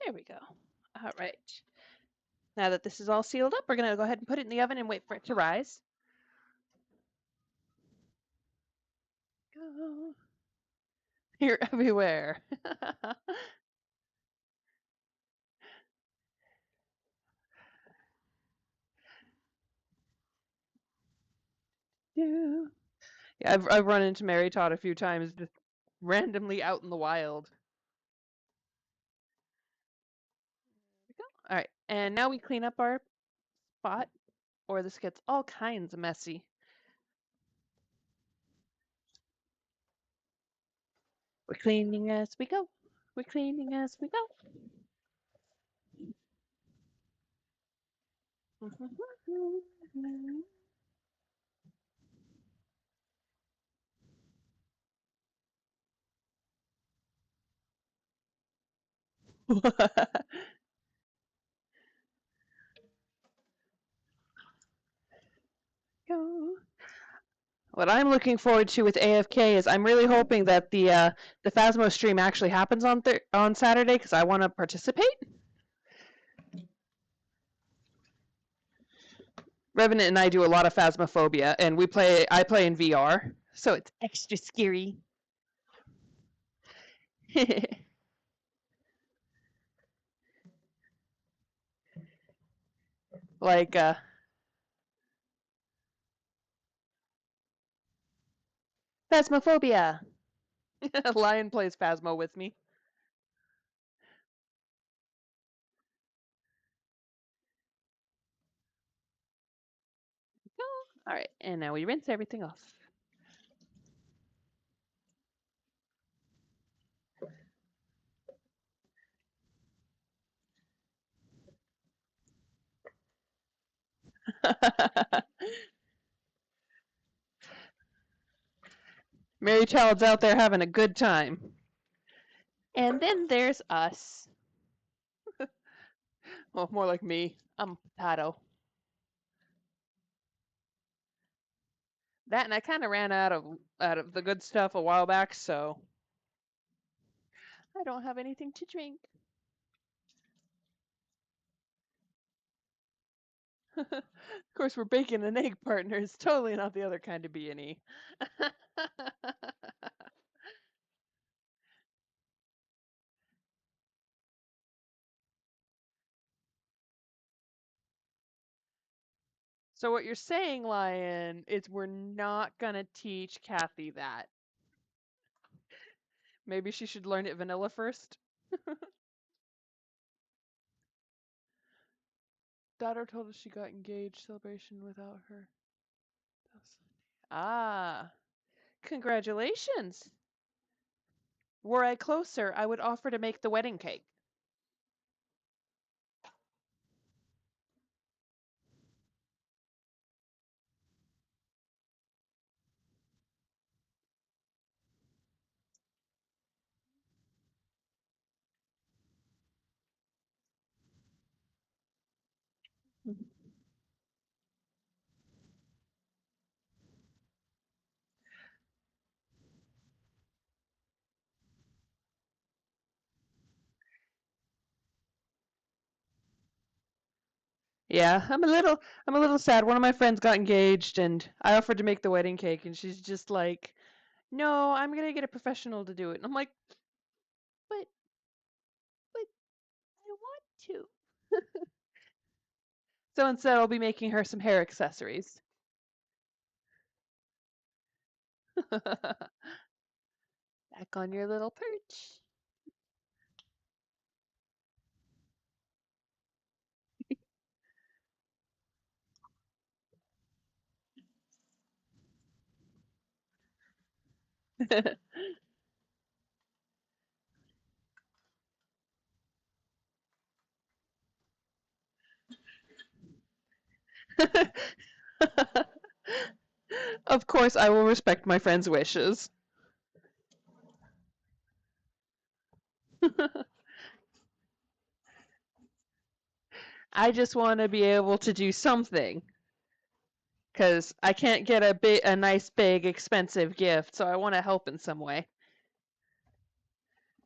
There we go. All right. Now that this is all sealed up, we're going to go ahead and put it in the oven and wait for it to rise. Go. You're everywhere. Yeah, I've run into Mary Todd a few times just randomly out in the wild. There we go. All right, and now we clean up our spot, or this gets all kinds of messy. We're cleaning as we go. We're cleaning as we go. Go. What I'm looking forward to with AFK is I'm really hoping that the Phasmo stream actually happens on Saturday because I want to participate. Revenant and I do a lot of Phasmophobia, and I play in VR, so it's extra scary. Like Phasmophobia. Lion plays Phasmo with me. All right, and now we rinse everything off. Mary Child's out there having a good time. And then there's us. Well, more like me. I'm potato. That and I kind of ran out of the good stuff a while back, so I don't have anything to drink. Of course, we're bacon and egg partners. Totally not the other kind of B&E. So what you're saying, Lion, is we're not gonna teach Kathy that. Maybe she should learn it vanilla first. Daughter told us she got engaged. Celebration without her. Ah, congratulations. Were I closer, I would offer to make the wedding cake. Yeah, I'm a little sad. One of my friends got engaged and I offered to make the wedding cake and she's just like, "No, I'm going to get a professional to do it." And I'm like, "But but I want to." So instead I'll be making her some hair accessories. Back on your little perch. Of course, I will respect my friend's wishes. I just want to be able to do something because I can't get a nice, big, expensive gift, so I want to help in some way.